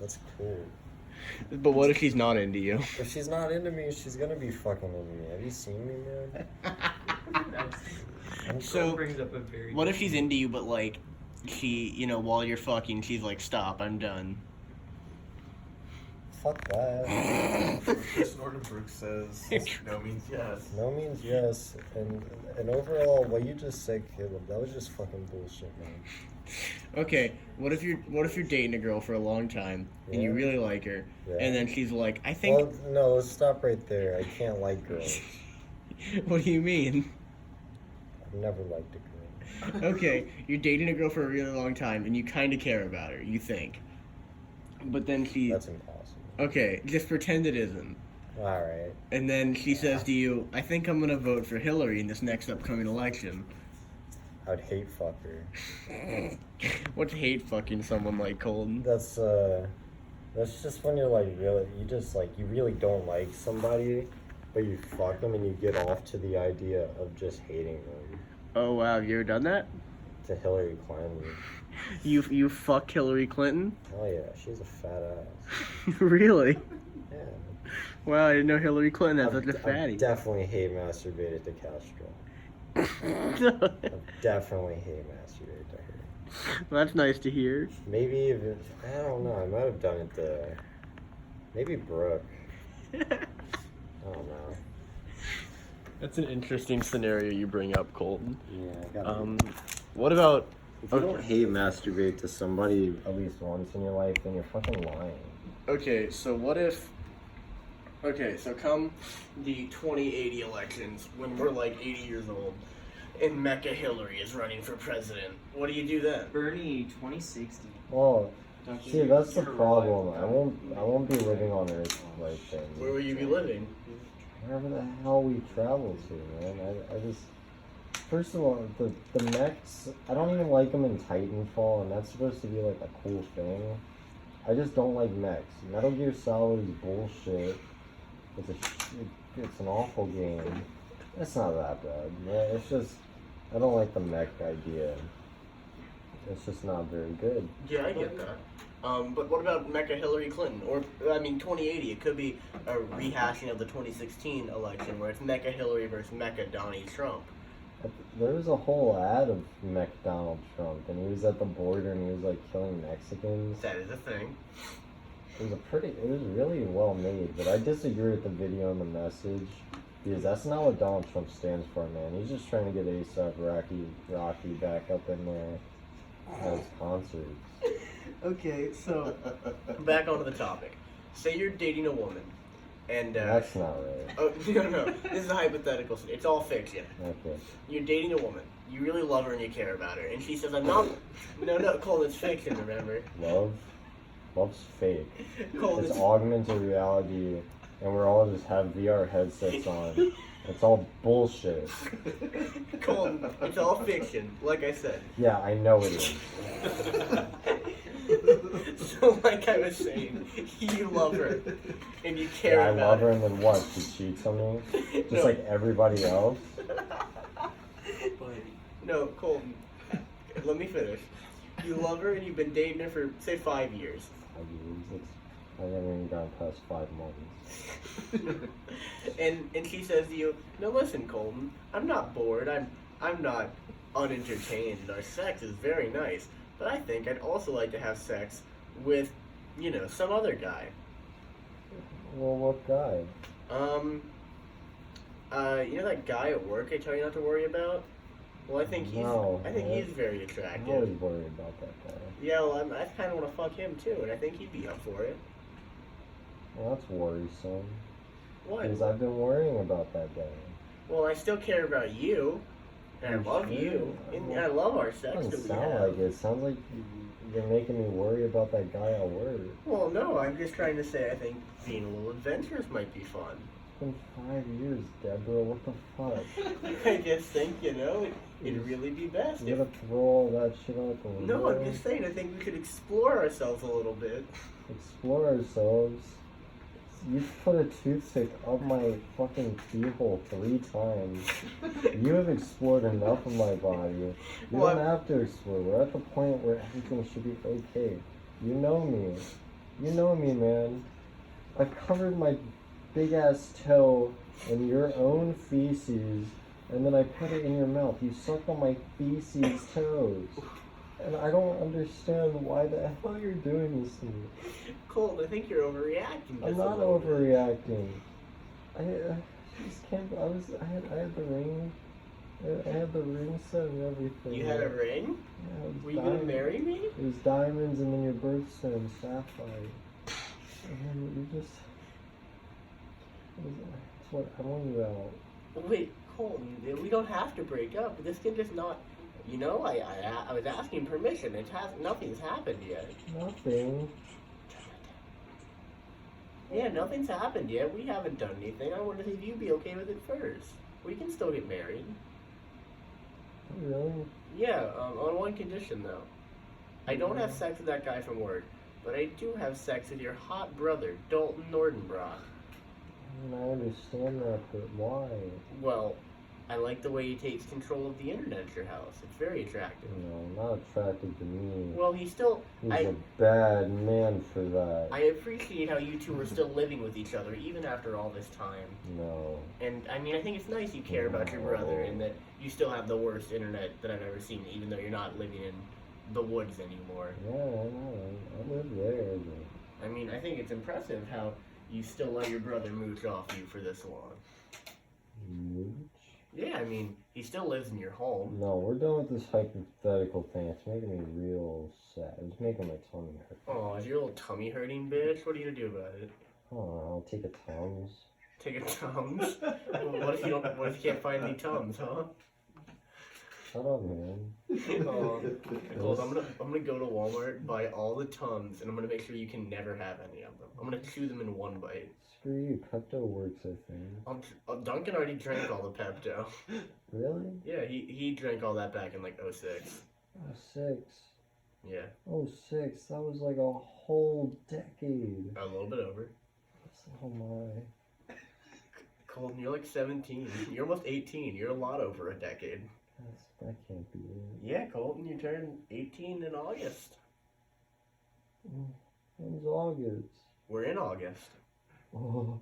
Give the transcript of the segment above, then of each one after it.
That's cool. But what if she's not into you? If she's not into me, she's gonna be fucking into me. Have you seen me, man? So, brings up a very what if she's into you, but like, she, while you're fucking, she's like, stop, I'm done. Fuck that. Chris Norton Brooks says no means yes. No means yes. And overall, what you just said, Caleb, that was just fucking bullshit, man. Okay, what if you're dating a girl for a long time and you Yeah. really like her, Yeah. and then she's like, I think. Well, no, let's stop right there. I can't like girls. What do you mean? I've never liked a girl. Okay, you're dating a girl for a really long time and you kind of care about her, you think, but then she. That's impossible. Okay, just pretend it isn't. Alright. And then she says to you, I think I'm gonna vote for Hillary in this next upcoming election. I'd hate fuck her. What's hate fucking someone like Colton? That's just when you're like really, you really don't like somebody, but you fuck them and you get off to the idea of just hating them. Oh wow, have you ever done that? To Hillary Clinton. You fucked Hillary Clinton? Oh yeah, she's a fat ass. Really? Yeah. Wow, I didn't know Hillary Clinton had such a I fatty. definitely hate masturbated to Castro. I definitely hate masturbated to her. That's nice to hear. Maybe even, I don't know, I might have done it to, maybe Brooke. I don't know. That's an interesting scenario you bring up, Colton. Yeah, I got What about... If you don't hate masturbate to somebody at least once in your life, then you're fucking lying. Okay, so what if... Okay, so come the 2080 elections, when we're like 80 years old, and Mecca Hillary is running for president. What do you do then? Bernie 2060. Well, Don't you- see, that's the you're problem. right. I won't be living on Earth like then. Where will you be living? Wherever the hell we travel to, man. I just... First of all, the mechs, I don't even like them in Titanfall, and that's supposed to be like a cool thing. I just don't like mechs. Metal Gear Solid is bullshit. It's an awful game. It's not that bad. Yeah, it's just, I don't like the mech idea. It's just not very good. Yeah, I get that. But what about Mecca Hillary Clinton? Or, 2080. It could be a rehashing of the 2016 election, where it's Mecca Hillary versus Mecca Donnie Trump. There was a whole ad of Mech Donald Trump, and he was at the border and he was like killing Mexicans. That is a thing. It was really well made, but I disagree with the video and the message, because that's not what Donald Trump stands for, man. He's just trying to get A$AP Rocky back up in there at his concerts. Okay, so back onto the topic. Say you're dating a woman, and That's not right. oh no, this is a hypothetical. It's all fiction. Okay. You're dating a woman. You really love her and you care about her, and she says, "I'm not." No, Cole, it's fiction. Remember? Love's fake. Cole, It's augmented reality, and we're all just have VR headsets on. It's all bullshit. Cole, it's all fiction. Like I said. Yeah, I know it is. So, like I was saying, you love her and you care Yeah, I about love her, and then what? She cheats on me? Just No. like everybody else? No, Colton. Let me finish. You love her and you've been dating her for say 5 years. I haven't even gone past 5 months. and she says to you, "No, listen, Colton. I'm not bored. I'm not unentertained. And our sex is very nice. But I think I'd also like to have sex with, some other guy." Well, what guy? That guy at work I tell you not to worry about? Well, I think he's very I'm attractive. always worried about that guy. Yeah, well, I kind of want to fuck him too, and I think he'd be up for it. Well, that's worrisome. What? Because I've been worrying about that guy. Well, I still care about you, and I love Sure. you, and I love our It sex doesn't that we sound have. like it. It sounds like you're making me worry about that guy at work. Well, no, I'm just trying to say I think being a little adventurous might be fun. It's been 5 years, Deborah. What the fuck? I just think, it'd really be best You if... gotta throw all that shit out the window. No, I'm just saying, I think we could explore ourselves a little bit. Explore ourselves. You've put a toothpick up my fucking keyhole 3 times. You have explored enough of my body. You Well, don't have to explore. We're at the point where everything should be okay. You know me. You know me, man. I covered my big ass toe in your own feces, and then I put it in your mouth. You sucked on my feces toes. And I don't understand why the hell you're doing this to me. Colton, I think you're overreacting. I'm not overreacting. I just can't. I had the ring. I had the ring set and everything. You had a ring? Yeah, it was Were you gonna marry me? It was diamonds and then your birthstone, sapphire. And then you just. That's what I want you out. Wait, Colton, we don't have to break up. This can just not. You know, I was asking permission. Nothing's happened yet. Nothing. Yeah, nothing's happened yet. We haven't done anything. I wanted to see if you'd be okay with it first. We can still get married. Really? Yeah, on one condition though. I don't have sex with that guy from work, but I do have sex with your hot brother, Dalton Nordenbrock. I understand that, but why? Well, I like the way he takes control of the internet at your house. It's very attractive. No, not attractive to me. Well, he's a bad man for that. I appreciate how you two are still living with each other, even after all this time. No. And, I mean, I think it's nice you care about your brother and that you still have the worst internet that I've ever seen, even though you're not living in the woods anymore. Yeah, I know. I live there, but... I mean, I think it's impressive how you still let your brother mooch off you for this long. Mooch? Yeah, I mean, he still lives in your home. No, we're done with this hypothetical thing. It's making me real sad. It's making my tummy hurt. Oh, is your little tummy hurting, bitch? What are you gonna do about it? Oh, I'll take a Tums. Take a Tums? Well, what if you can't find any Tums, huh? Shut up, man. Nicole, I'm gonna go to Walmart, buy all the Tums, and I'm gonna make sure you can never have any of them. I'm gonna chew them in one bite. Screw you, Pepto works, I think. Duncan already drank all the Pepto. Really? Yeah, he drank all that back in like 06. 06. Yeah. 06. That was like a whole decade. A little bit over. Oh my. Colton, you're like 17. You're almost 18. You're a lot over a decade. That can't be it. Yeah, Colton, you turned 18 in August. When's August? We're in August. Oh.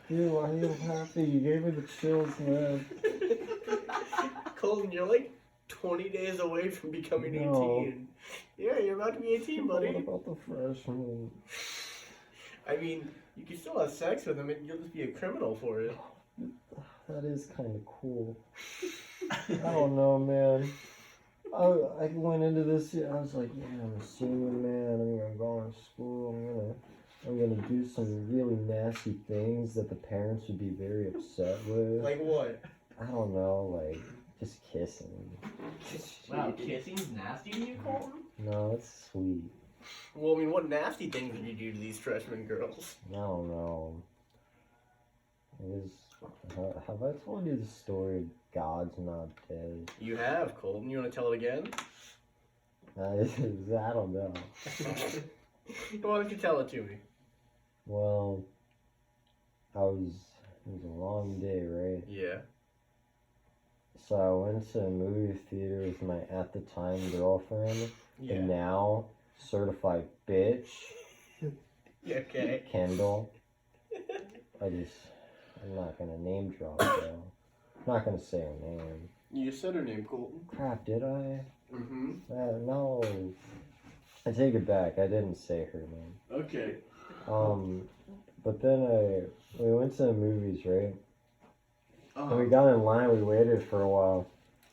Dude, why are you happy? You gave me the chills, man. Colton, you're like 20 days away from becoming 18. Yeah, you're about to be 18, buddy. What about the freshman? I mean, you can still have sex with him and you'll just be a criminal for it. That is kind of cool. I don't know, man. I went into this year, I was like, yeah, I'm a senior man, I'm gonna go to school, I'm gonna do some really nasty things that the parents would be very upset with. Like what? I don't know, like, just kissing. Wow, kissing's nasty to you, Colton? No, it's sweet. Well, I mean, what nasty things did you do to these freshman girls? I don't know. Have I told you the story of God's Not Dead? You have, Colton. You want to tell it again? I don't know. Why don't you tell it to me? Well, it was a long day, right? Yeah. So I went to a movie theater with my at the time girlfriend, and now certified bitch. Yeah, okay. Kendall. I'm not gonna name drop though. I'm not gonna say her name. You said her name, Colton. Crap, did I? Mm-hmm. No. I take it back. I didn't say her name. Okay. But then we went to the movies, right? And we got in line. We waited for a while.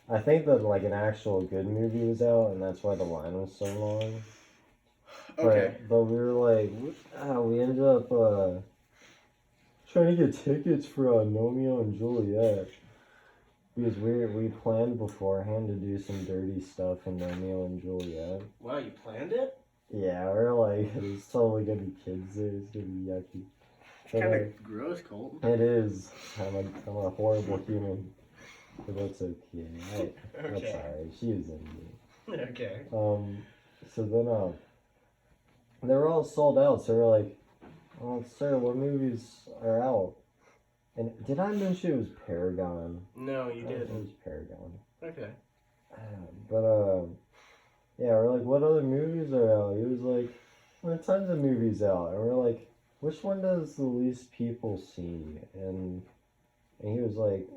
I think that like an actual good movie was out, and that's why the line was so long. Okay. But we were like, we ended up trying to get tickets for Romeo and Juliet. Because we planned beforehand to do some dirty stuff in Romeo and Juliet. Wow, you planned it? Yeah, we're like, there's totally gonna be kids there. It's gonna be yucky. It's kind of gross, Colton. It is. I'm a horrible human. But that's okay. That's alright. She was in me. Okay. So then, they were all sold out. So we're like, Oh, sir, what movies are out? And did I mention it was Paragon? No, you Oh, it didn't. was Paragon. Okay. But yeah, we're like, what other movies are out? He was like, there are tons of movies out, and we're like, which one does the least people see? And he was like,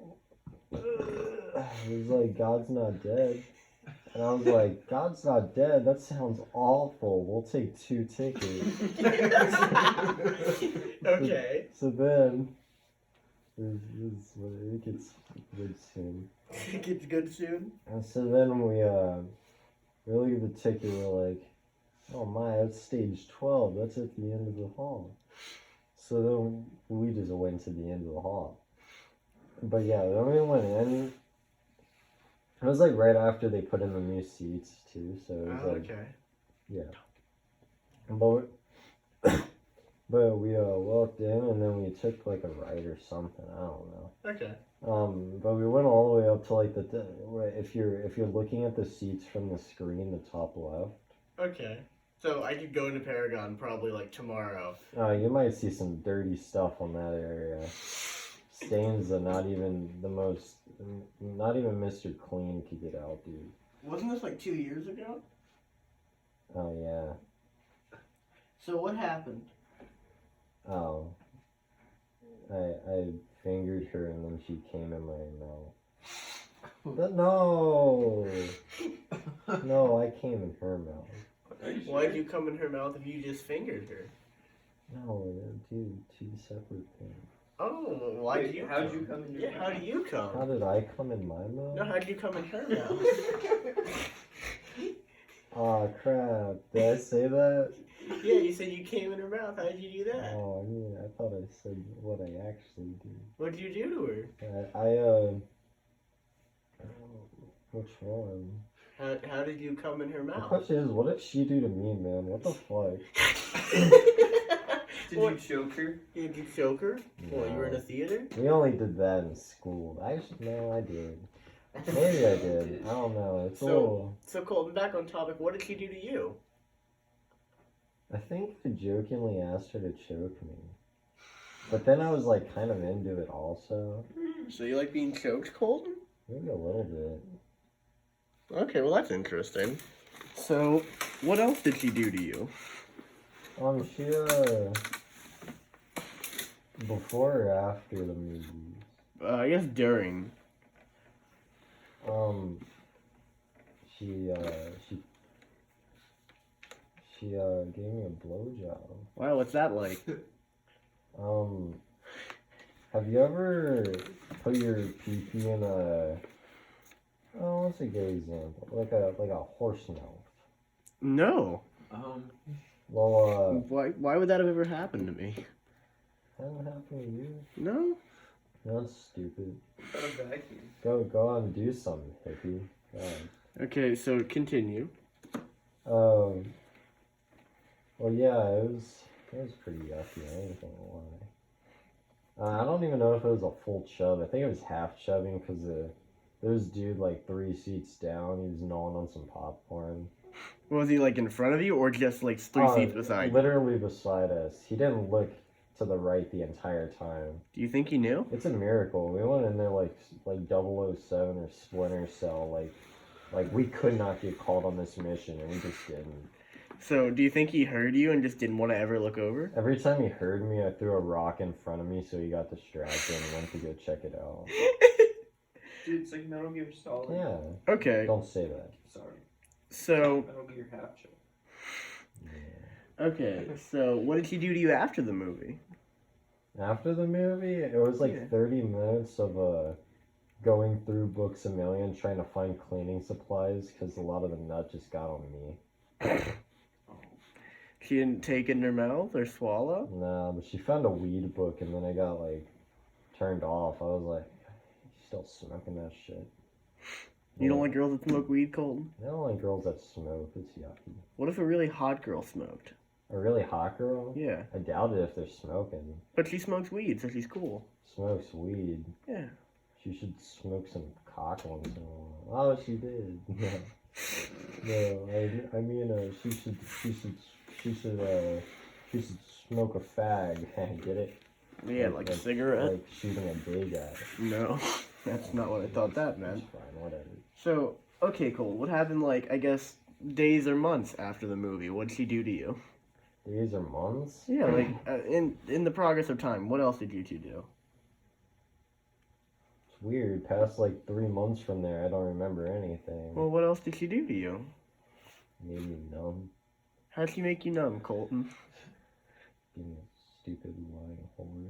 God's Not Dead. And I was like, God's Not Dead? That sounds awful. We'll take 2 tickets. Okay. So then, it gets good soon. It gets good soon. And so then we look at the ticket, we're like, oh my, that's stage 12. That's at the end of the hall. So then we just went to the end of the hall. But yeah, then we went in. It was like right after they put in the new seats too, so it was like, okay. yeah. But we walked in and then we took like a ride or something. I don't know. Okay. But we went all the way up to like if you're looking at the seats from the screen, the top left. Okay. So I could go into Paragon probably like tomorrow. You might see some dirty stuff on that area. Stains are not even Mr. Clean could get out, dude. Wasn't this like 2 years ago? Oh yeah. So what happened? Oh. I fingered her and then she came in my mouth. No! No, I came in her mouth. Why'd you come in her mouth if you just fingered her? No, they're two separate things. Oh, why did you? How'd you come in your Yeah, how do you come? How did I come in my mouth? No, how'd you come in her mouth? Aw, crap. Did I say that? Yeah, you said you came in her mouth. How did you do that? Oh, I mean, I thought I said what I actually did. What'd you do to her? Which one? How did you come in her The mouth? question is, what did she do to me, man? What the fuck? Did What? you choke her? Did you choke her? Well, you were in a No. theater? We only did that in school. No, I did. Maybe I did. I don't know. It's a little... So Colton, back on topic, what did she do to you? I think I jokingly asked her to choke me. But then I was like kind of into it also. So you like being choked, Colton? Maybe a little bit. Okay, well that's interesting. So, what else did she do to you? She before or after the movie? I guess during. She gave me a blowjob. Wow, what's that like? Have you ever put your pee-pee in what's a good example? Like a horse mouth. No. Well, Why would that have ever happened to me? hasn't happened to you? No. That's stupid. Got a vacuum. Go on and do something, hippie. God. Okay, so continue. Well, yeah, it was pretty yucky. I ain't gonna lie. I don't even know if it was a full chub. I think it was half chubbing because there was dude like 3 seats down. He was gnawing on some popcorn. Was he like in front of you or just like 3 seats beside you? Literally beside us. He didn't look to the right the entire time. Do you think he knew? It's a miracle. We went in there like 007 or Splinter Cell. Like we could not get called on this mission, and we just didn't. So, do you think he heard you and just didn't want to ever look over? Every time he heard me, I threw a rock in front of me, so he got distracted and went to go check it out. Dude, it's like Metal Gear Solid. Yeah. Okay. Don't say that. Sorry. So, Metal Gear half choke. Yeah. okay. So, what did he do to you after the movie? After the movie, it was like Yeah. 30 minutes of going through Books A Million trying to find cleaning supplies because a lot of the nut just got on me. She didn't take it in her mouth or swallow? Nah, but she found a weed book and then I got like turned off. I was like, you still smoking that shit? You don't like girls that smoke weed, Colton? I don't like girls that smoke. It's yucky. What if a really hot girl smoked? A really hot girl? Yeah. I doubt it if they're smoking. But she smokes weed, so she's cool. Smokes weed. Yeah. She should smoke some cock once in a while. Oh, she did. No, I mean, she should smoke a fag. Get it? Yeah, like a cigarette. Like shooting a gay guy. No, that's not what I thought that meant. That's fine, whatever. So, okay, Cole, what happened, like, I guess, days or months after the movie? What'd she do to you? Days or months? Yeah, like, in the progress of time, what else did you two do? It's weird. Past like 3 months from there, I don't remember anything. Well, what else did she do to you? Made me numb. How'd she make you numb, Colton? Being a stupid lying whore.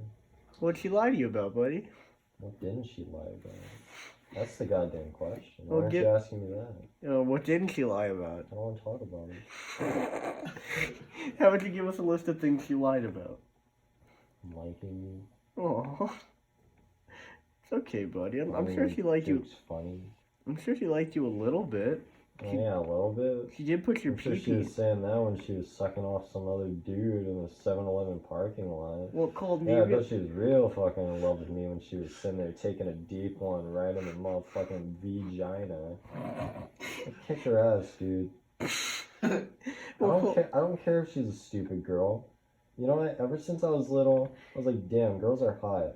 What'd she lie to you about, buddy? What didn't she lie about? That's the goddamn question. Why Well, aren't you asking me that? What didn't she lie about? I don't want to talk about it. How would you give us a list of things she lied about? Liking me. Oh, it's okay, buddy. I'm sure she liked you. It's funny. I'm sure she liked you a little bit. Oh, yeah, a little bit. She did put your I'm sure she pee-pee. was saying that when she was sucking off some other dude in the 7-Eleven parking lot. Well, Colton, Yeah, I you bet she was real fucking in love with me when she was sitting there taking a deep one right in the motherfucking vagina. I'd kick her ass, dude. I don't care if she's a stupid girl. You know what? Ever since I was little, I was like, damn, girls are hot.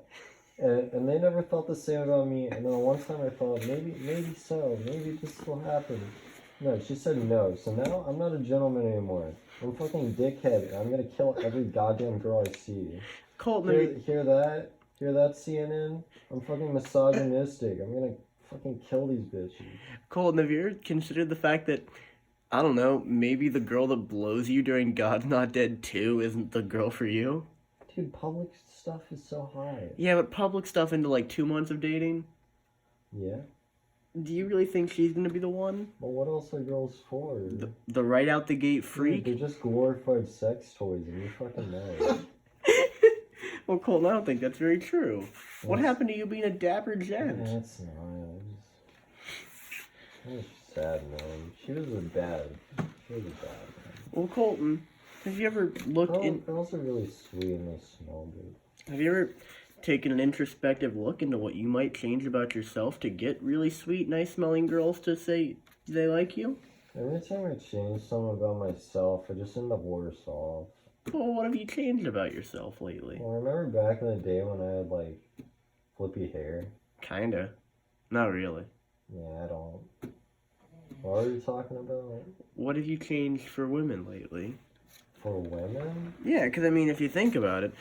And they never felt the same about me. And then one time I thought, maybe so. Maybe this will happen. No, she said no. So now I'm not a gentleman anymore. I'm fucking dickhead. And I'm gonna kill every goddamn girl I see. Colton, Hear that? Hear that, CNN? I'm fucking misogynistic. I'm gonna fucking kill these bitches. Colton, have you ever considered the fact that, I don't know, maybe the girl that blows you during God's Not Dead 2 isn't the girl for you? Dude, public stuff is so high. Yeah, but public stuff into like 2 months of dating? Yeah? Do you really think she's gonna be the one? Well, what else are girls for? The right out the gate Dude, freak? they're just glorified sex toys, and you fucking know. Well, Colton, I don't think that's very true. What Yes. happened to you being a dapper gent? That's not. I was sad, man. She was a bad. Well, Colton, have you ever looked in? Girls are really sweet and they smell good. Have you ever taken an introspective look into what you might change about yourself to get really sweet, nice-smelling girls to say they like you? Every time I change something about myself, I just end up worse off. Well, what have you changed about yourself lately? Well, remember back in the day when I had, like, flippy hair? Kinda. Not really. Yeah, I don't. What are you talking about? What have you changed for women lately? For women? Yeah, because, I mean, if you think about it,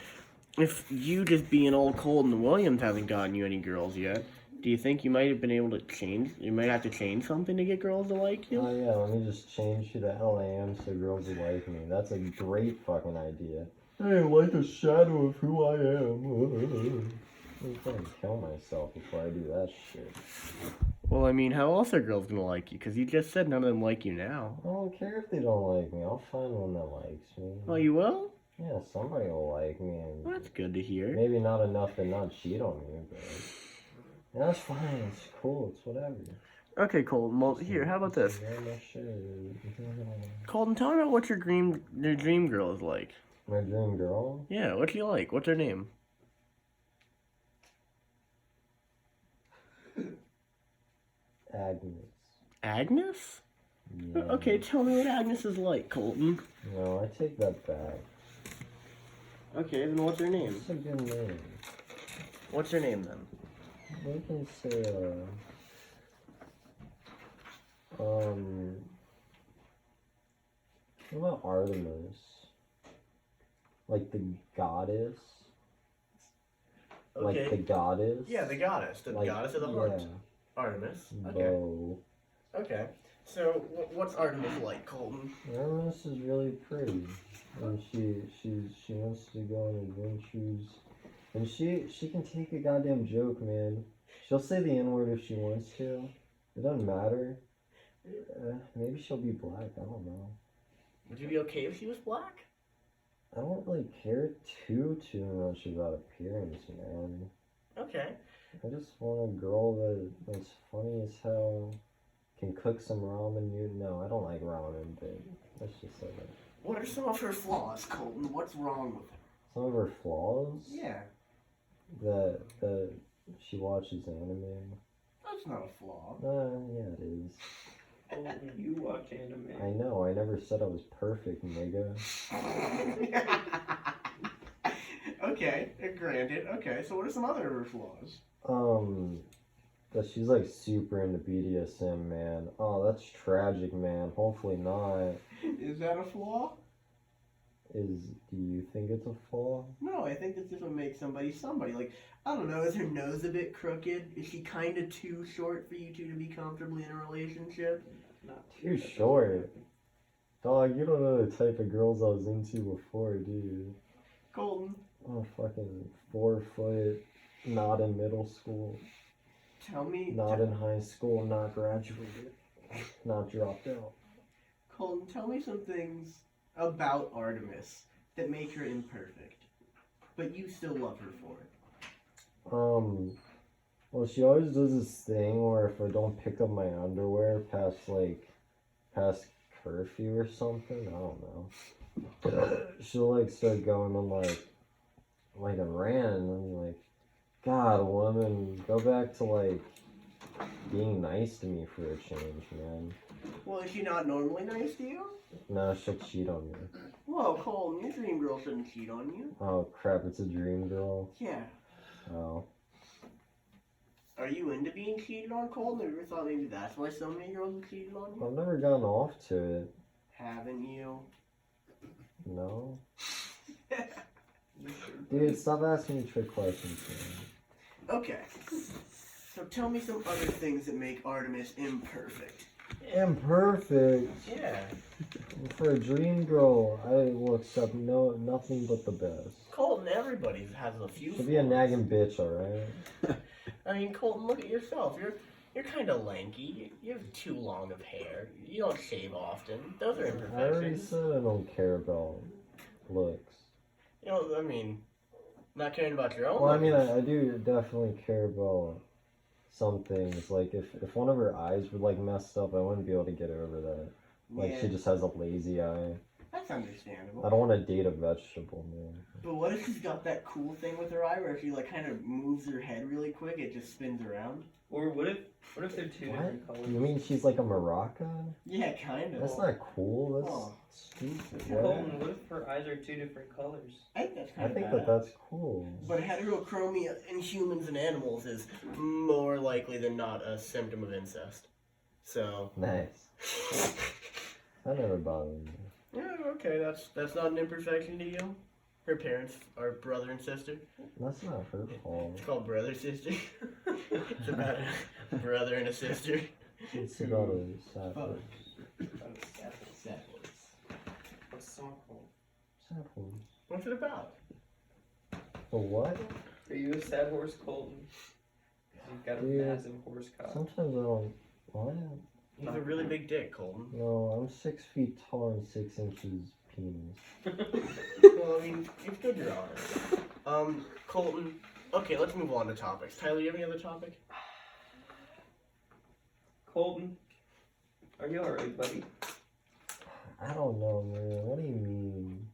if you just being old Colton Williams hasn't gotten you any girls yet, do you think you might have been able to change? You might have to change something to get girls to like you? Oh, yeah, let me just change who the hell I am so girls will like me. That's a great fucking idea. Hey, like a shadow of who I am. I'm gonna kill myself before I do that shit. Well, I mean, how else are girls gonna like you? Because you just said none of them like you now. I don't care if they don't like me. I'll find one that likes me. Oh, you will? Yeah, somebody will like me. And Well, that's good to hear. maybe not enough to not cheat on me, but that's fine. It's cool. It's whatever. Okay, Colton. Well, here, how about this? Yeah, my shit. Colton, tell me about what your dream girl is like. My dream girl? Yeah, what's she like? What's her name? Agnes. Agnes? Yeah. Okay, tell me what Agnes is like, Colton. No, I take that back. Okay, then what's her name? It's a good name. What's her name then? We can say, what about Artemis? Like the goddess? Okay. Like the goddess? Yeah, the goddess. The Like, goddess of the heart. yeah. Artemis. Okay. Bo. Okay. So, what's Artemis like, Colton? Artemis is really pretty. And she wants to go on adventures. And she can take a goddamn joke, man. She'll say the N-word if she wants to. It doesn't matter. Maybe she'll be black. I don't know. Would you be okay if she was black? I don't really care too much about appearance, man. Okay. I just want a girl that's funny as hell, can cook some ramen. No, I don't like ramen, but let's just say that. What are some of her flaws, Colton? What's wrong with her? Some of her flaws? Yeah. That she watches anime. That's not a flaw. Yeah, it is. Oh, you watch anime. I know, I never said I was perfect, nigga. Okay, granted. Okay, so what are some other of her flaws? That she's like super into BDSM, man. Oh, that's tragic, man. Hopefully not. Is that a flaw? Do you think it's a flaw? No, I think that's just what makes somebody somebody. Like, I don't know, is her nose a bit crooked? Is she kind of too short for you two to be comfortably in a relationship? Not Too short. Dog, you don't know the type of girls I was into before, do you? Colton, Oh, fucking 4 foot, not in middle school, tell me. not in high school, not graduated, not dropped out. Colton, tell me some things about Artemis that make her imperfect, but you still love her for it. Well, she always does this thing where if I don't pick up my underwear past curfew or something, I don't know. She'll like start going on like a rant, and I'm like, God, woman, go back to like being nice to me for a change, man. Well, is she not normally nice to you? No, she'll cheat on me. Whoa, Colton, your dream girl shouldn't cheat on you. Oh crap, it's a dream girl. Yeah. Oh. Are you into being cheated on, Colton? Have you ever thought maybe that's why so many girls have cheated on you? I've never gotten off to it. Haven't you? No. Dude, stop asking me trick questions, man. Okay. So tell me some other things that make Artemis imperfect. Imperfect. Yeah. For a dream girl, I will accept nothing but the best. Colton, everybody has a few. She'll be a flaws. nagging bitch, alright? I mean, Colton, look at yourself. You're kind of lanky. You have too long of hair. You don't shave often. Those are I already imperfections. said I don't care about looks. You know, I mean, not caring about your own. Well, I mean, looks. I do definitely care about some things. Like, if one of her eyes were, like, messed up, I wouldn't be able to get over that. Like, Yeah, she just has a lazy eye. that's understandable. I don't want to date a vegetable, man. But what if she's got that cool thing with her eye where if she like kind of moves her head really quick, it just spins around? Or what if they're two different colors? You mean she's like a maraca? Yeah, kind of. That's not cool. That's Oh. stupid. Colton, What? what if her eyes are two different colors? I think that's I kind of think badass. that's cool. But heterochromia in humans and animals is more likely than not a symptom of incest. So. Nice. That never bothered me. Yeah, okay, that's not an imperfection to you. Her parents are brother and sister. That's not her fault. It's called brother sister. It's about a brother and a sister. It's about a sad Fuck. word. Sad What's the song called? Sad word. What's it about? The what? Are you a sad horse, Colton? 'Cause you've got a Dude, massive horse cock. Sometimes I don't. What? He's a really big dick, Colton. No, I'm 6 feet tall and 6 inches penis. Well, I mean, it's good you're honest. Colton. Okay, let's move on to topics. Tyler, you have any other topic? Colton, are you alright, buddy? I don't know, man. What do you mean?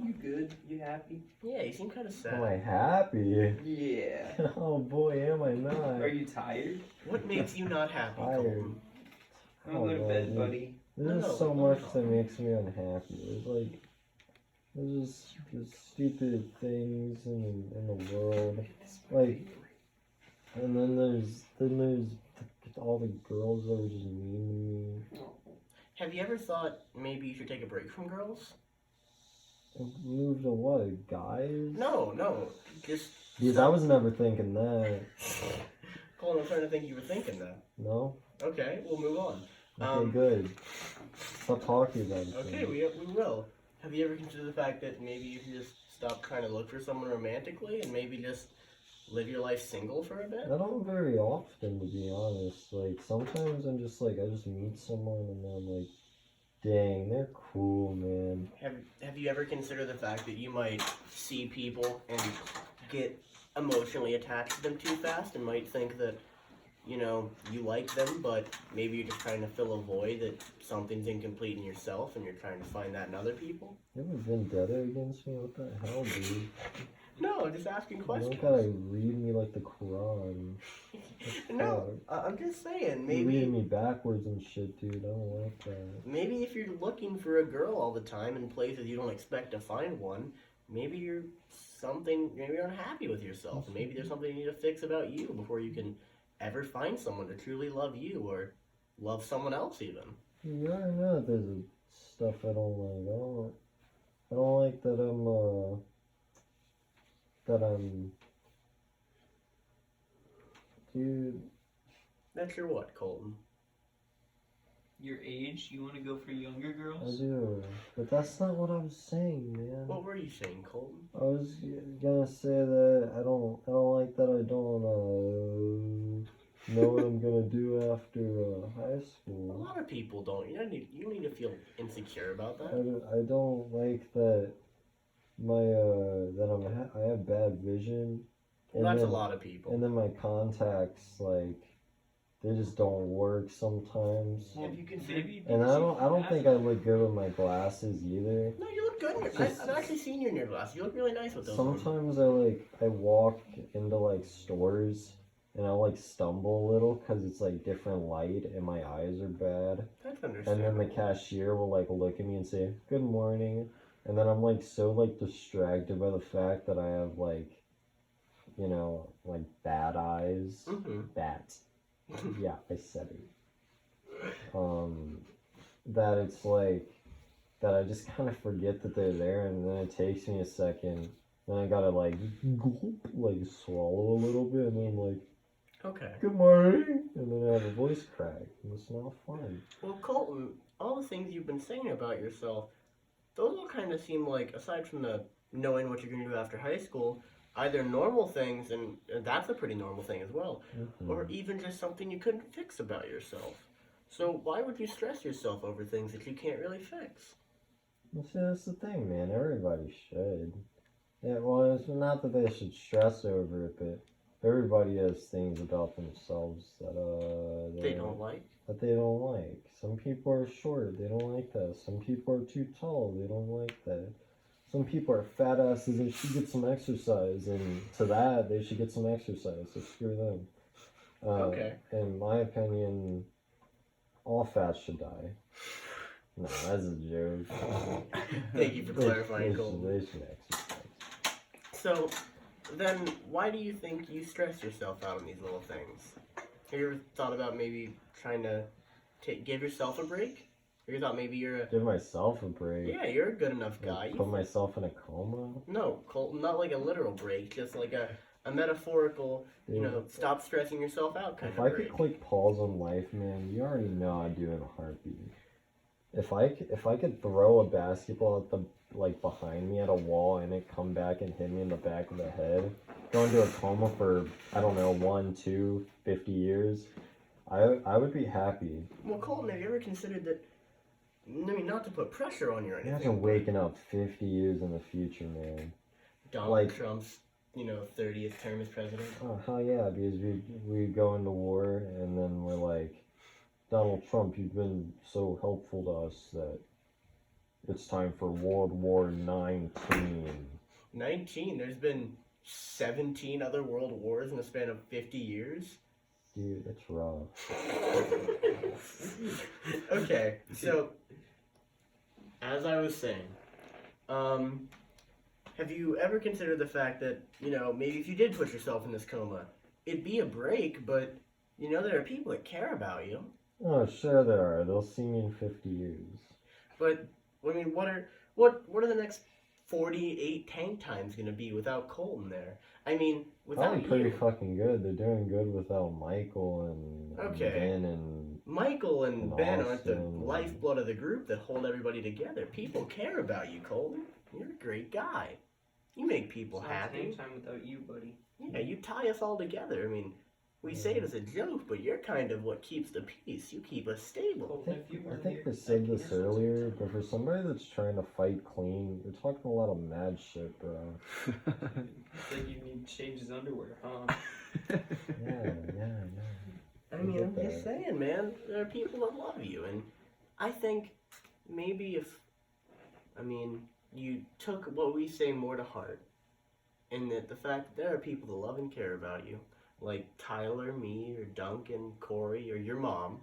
You good? You happy? Yeah, you seem kind of sad. Am I happy? Yeah. Oh boy, am I not. Are you tired? What makes you not happy, Tired. Colton? I'm gonna go to bed, buddy. There's No, so no, much no. that makes me unhappy. There's just stupid things in the world. Like, and then there's all the girls that are just mean to me. Have you ever thought maybe you should take a break from girls? Move to what, guys? No, just. Because I was never thinking that. Colton, I'm trying to think you were thinking that. No? Okay, we'll move on. Okay, good. Stop talking about it. Okay, we will. Have you ever considered the fact that maybe you should just stop trying to look for someone romantically and maybe just live your life single for a bit? I don't very often, to be honest. Like, sometimes I'm just like, I just meet someone and then I'm like, dang, they're cool, man. Have you ever considered the fact that you might see people and get emotionally attached to them too fast and might think that, you know, you like them, but maybe you're just trying to fill a void that something's incomplete in yourself and you're trying to find that in other people? You have a vendetta against me? What the hell, dude? No, just asking You questions. don't gotta read me like the Quran. No, I'm just saying, You're maybe reading me backwards and shit, dude. I don't like that. maybe if you're looking for a girl all the time in places you don't expect to find one, maybe you're something, maybe you're unhappy with yourself, and maybe there's something you need to fix about you before you can ever find someone to truly love you or love someone else even. Yeah, I know that there's stuff I don't like. I don't like that dude. That's your what, Colton? Your age? You want to go for younger I girls? do, but that's not what I was saying, man. What were you saying, Colton? I was gonna say that I don't like that I don't know what I'm gonna do after high A school. lot of people don't. You don't need to feel insecure about that. I don't like that I have bad vision. Well, that's a lot of people. And then my contacts, like, they just don't work sometimes. Have you considered? Maybe And I because don't you think I look good with my glasses either. No, you look good. I've actually seen you in your glasses. You look really nice with those. on. Sometimes I walk into like stores and I'll like stumble a little because it's like different light and my eyes are bad. That's And understandable. then the cashier will like look at me and say, "Good morning." And then I'm like so like distracted by the fact that I have like, you know, like bad eyes. Bat. Yeah, I said it. That it's like that I just kind of forget that they're there, and then it takes me a second. Then I gotta like gulp, like swallow a little bit, and then I'm like, Okay. "Good morning," and then I have a voice crack, and it's not fun. Well, Colton, all the things you've been saying about yourself, those all kind of seem like, aside from the knowing what you're going to do after high school, either normal things, and that's a pretty normal thing as well, or even just something you couldn't fix about yourself. So why would you stress yourself over things that you can't really fix? Well, see, that's the thing, man. Everybody should. Yeah, well, it's not that they should stress over it, but everybody has things about themselves that They don't like. that they don't like. Some people are short, they don't like that. Some people are too tall, they don't like that. Some people are fat asses and should get some exercise, and to that, they should get some exercise, so screw them. Okay. In my opinion, all fats should die. No, that's a joke. Thank you for clarifying, Colton. They should exercise. So, then why do you think you stress yourself out on these little things? Have you ever thought about maybe trying to give yourself a break? Or you thought maybe you're a... Give myself a break. Yeah, you're a good enough guy. Put myself in a coma. No, Colton, not like a literal break, just like a metaphorical, you know, stop stressing yourself out kind If of I break. could click pause on life, man, you already know I'd do it in a heartbeat. If I could throw a basketball at the behind me at a wall and it come back and hit me in the back of the head, go into a coma for I don't know 1, 2, 50 years, I would be happy. Well, Colton, have you ever considered that? I mean, not to put pressure on you or anything. Imagine waking up 50 years in the future, man. Donald Trump's, 30th term as president. Oh hell yeah, because we go into war and then we're like, Donald Trump, you've been so helpful to us that it's time for World War 19. 19. There's been 17 other world wars in the span of 50 years. Dude, it's rough. Okay, so as I was saying, have you ever considered the fact that, maybe if you did put yourself in this coma, it'd be a break, but, there are people that care about you. Oh, sure there are. They'll see me in 50 years. But, I mean, what are the next 48 tank times going to be without Colton there? I mean, without Probably pretty you. fucking good. They're doing good without Michael and Ben and... Michael and Ben aren't the Austin. lifeblood of the group that hold everybody together. People care about you, Colton. You're a great guy. You make people It's not happy. tank time without you, buddy. Yeah, you tie us all together. I mean, we say it as a joke, but you're kind of what keeps the peace. You keep us stable. Colton, if you I weren't think here, they said I'd this cancel earlier, but for somebody that's trying to fight clean, you're talking a lot of mad shit, bro. It's like you need to change his underwear, huh? Yeah. I mean, get I'm just that. saying, man. There are people that love you, and I think maybe you took what we say more to heart, and that the fact that there are people that love and care about you, like Tyler, me, or Duncan, Corey, or your mom.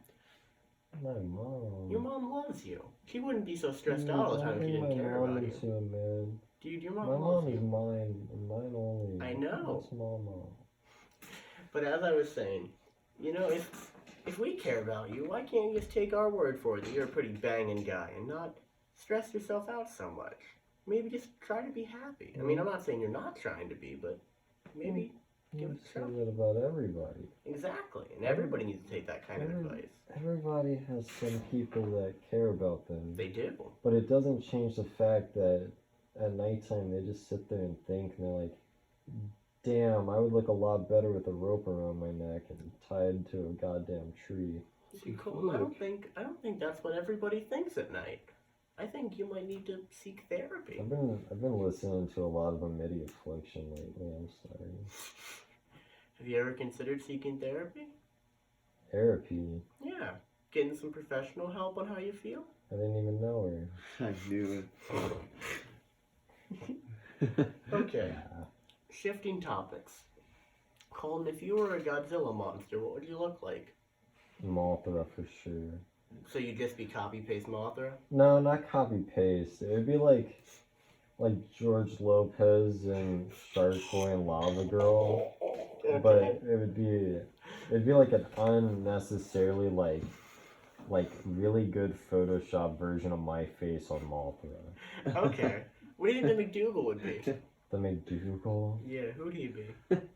My mom. Your mom loves you. She wouldn't be so stressed out all the time if she didn't care about you. Into it, man. Dude, your My mom mom loves is you. mine, and mine only. I know. That's mama. But as I was saying, you know, if we care about you, why can't you just take our word for it that you're a pretty banging guy and not stress yourself out so much? Maybe just try to be happy. I mean, I'm not saying you're not trying to be, but maybe You give would it a say shot. that about everybody. Exactly. And everybody needs to take that kind of advice. Everybody has some people that care about them. They do. But it doesn't change the fact that at nighttime they just sit there and think, and they're like, damn, I would look a lot better with a rope around my neck and tied to a goddamn tree. See, Colton, I don't think that's what everybody thinks at night. I think you might need to seek therapy. I've been listening to a lot of Amity Affliction lately, I'm sorry. Have you ever considered seeking therapy? Therapy. Yeah. Getting some professional help on how you feel? I didn't even know her. I knew Okay. Yeah. Shifting topics. Colton, if you were a Godzilla monster, what would you look like? Mothra for sure. So you'd just be copy-paste Mothra? No, not copy paste. It would be like George Lopez and Shark Boy and Lava Girl. But it'd be like an unnecessarily like really good Photoshop version of my face on Mothra. Okay. What do you think the McDougal would be? The McDougal. Yeah, who'd he be?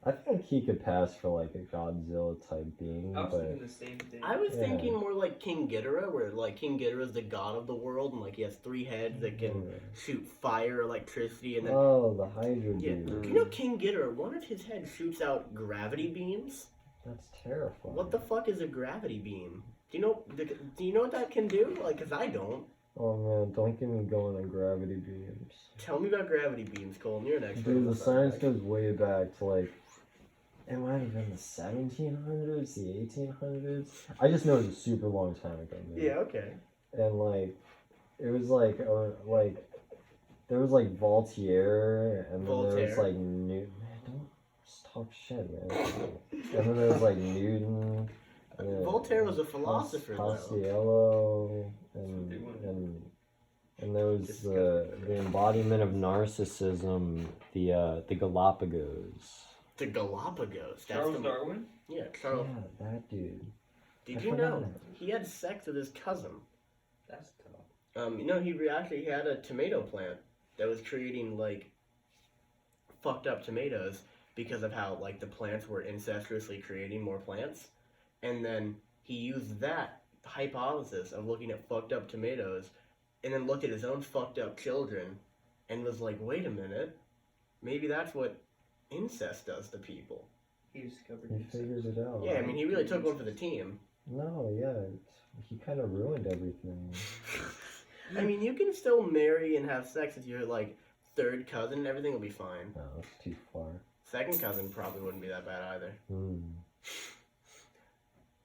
I think he could pass for like a Godzilla type being, I was but thinking the same thing. I was Yeah. thinking more like King Ghidorah, where like King Ghidorah's the god of the world, and like he has 3 heads that can shoot fire, electricity, and then oh, the Hydra yeah. dude. You know King Ghidorah, one of his heads shoots out gravity beams. That's terrifying. What the fuck is a gravity beam? Do you know what that can do? Like, 'cause I don't. Oh man, don't get me going on gravity beams. Tell me about gravity beams, Colton. You're an expert. Dude, on the this science subject. goes way back to like, it might have been the 1700s, the 1800s. I just know it was a super long time ago, man. Yeah. Okay. And like, it was like there was like Voltaire, and then there was Voltaire. like Newton. Man, don't just talk shit, man. And then there was like Newton. Voltaire was a philosopher, though. Paciello, and there was the embodiment of narcissism, the Galapagos. The Galapagos. That's Charles the, Darwin? Yeah, Charles. Yeah, that dude. Did I you forgot. know he had sex with his cousin? That's tough. You know, he actually had a tomato plant that was creating like fucked up tomatoes because of how like the plants were incestuously creating more plants, and then he used that hypothesis of looking at fucked up tomatoes, and then looked at his own fucked up children, and was like, wait a minute, maybe that's what incest does to people. He discovered He incest. figured it out. Yeah, I mean, he really took one for the team. No, yeah, he kind of ruined everything. I mean, you can still marry and have sex with your like third cousin, and everything will be fine. No, that's too far. Second cousin probably wouldn't be that bad either. Hmm.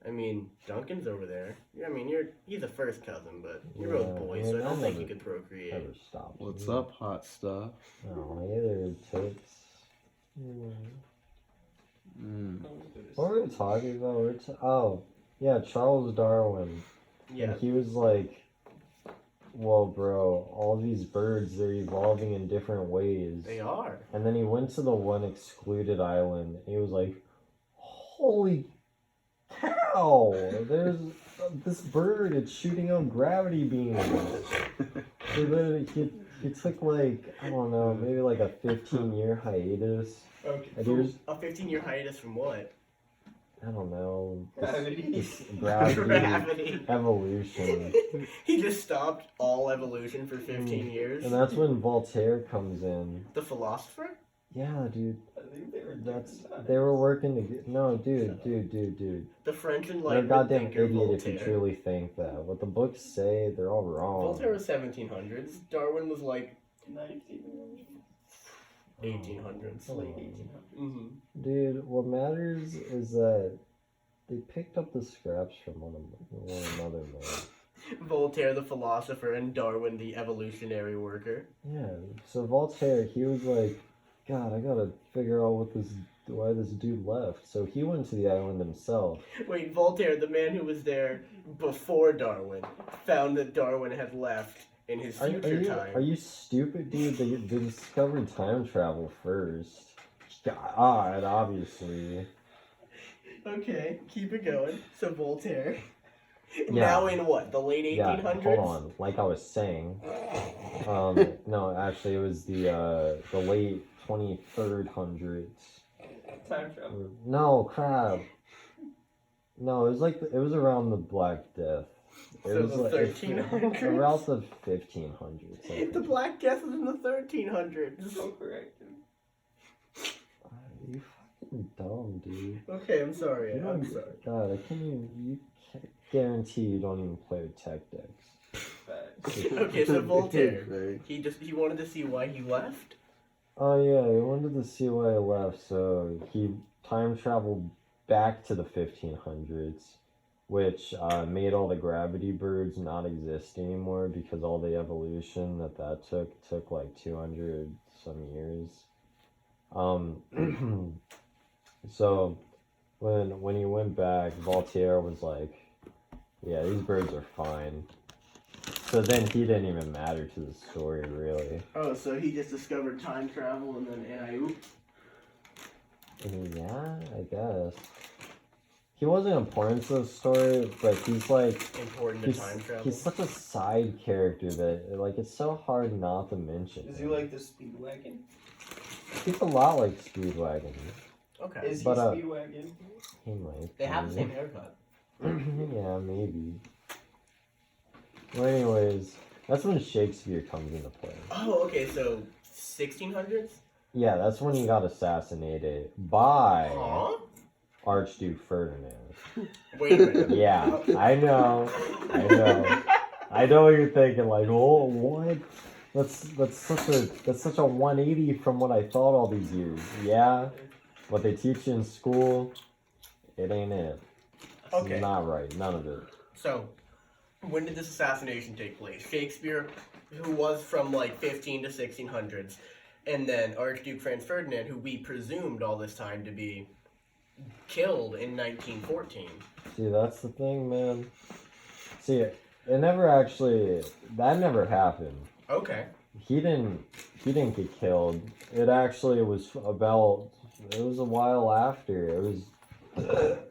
I mean, Duncan's over there. Yeah, I mean, he's a first cousin, but you're Yeah, both boys, I mean, so I don't I'll think you never- could procreate. Never stopped. What's me. up, hot stuff? No, either tits. Hmm. Mm. What were we talking about? Oh, yeah, Charles Darwin. Yeah, And he was like, well, bro, all these birds, they're evolving in different ways. they are. And then he went to the one excluded island, and he was like, holy cow, there's this bird, it's shooting out gravity beams. So then he took like, I don't know, maybe like a 15-year hiatus. Okay. And he was, A 15-year hiatus from what? I don't know, Gravity. this gravity, Gravity. evolution. He just stopped all evolution for 15 years. And that's when Voltaire comes in. The philosopher? Yeah, dude, I think they were they were working to get, no, dude. The French You're a Enlightenment goddamn thinker, idiot if you Voltaire. truly think that. What the books say, they're all wrong. Voltaire was 1700s. Darwin was like 1900s. 1800s. Oh. Late 1800s. Mm-hmm. Dude, what matters is that they picked up the scraps from one another, man. Voltaire, the philosopher, and Darwin, the evolutionary worker. Yeah, so Voltaire, he was like, God, I gotta figure out why this dude left. So he went to the island himself. Wait, Voltaire, the man who was there before Darwin, found that Darwin had left in his Are future you time. stupid, dude? They discovered time travel first. God, obviously. Okay, keep it going. So Voltaire. Yeah. Now in what? The late 1800s? Hold on. Like I was saying, no, actually, it was the late 23rd hundreds. Time travel. No, crap. No, it was it was around the Black Death. It So was the like 1300s? around the 1500s. I think. The Black Death was in the 1300s. So correct. You fucking dumb, dude. Okay, I'm sorry. You I'm don't- sorry. God, I can't even. You can't guarantee you don't even play with tech decks. Facts. Okay, so Voltaire. Right. He wanted to see why he left. Oh yeah, he wanted to see why he left, so he time traveled back to the 1500s, which made all the gravity birds not exist anymore because all the evolution that took like 200 some years. So when he went back, Voltaire was like, "Yeah, these birds are fine." So then he didn't even matter to the story, really. Oh, so he just discovered time travel and then NIU? Yeah, I guess. He wasn't important to the story, but he's like Important to time travel. he's such a side character that like it's so hard not to mention. Is he him. like the Speedwagon? He's a lot like Speedwagon. Okay. Is he But, Speedwagon? He might. They have the be. same haircut. Yeah, maybe. Well, anyways, that's when Shakespeare comes into play. Oh, okay, so 1600s? Yeah, that's when he got assassinated by Huh? Archduke Ferdinand. Wait a minute. Yeah, I know. I know what you're thinking. Like, oh, what? That's such a 180 from what I thought all these years. Yeah, what they teach you in school, it ain't it. It's Okay. not right. None of it. So, when did this assassination take place? Shakespeare, who was from like 15 to 1600s, and then Archduke Franz Ferdinand, who we presumed all this time to be killed in 1914. See, that's the thing, man. See, it never actually. That never happened. Okay. He didn't get killed. It actually was about. It was a while after. It was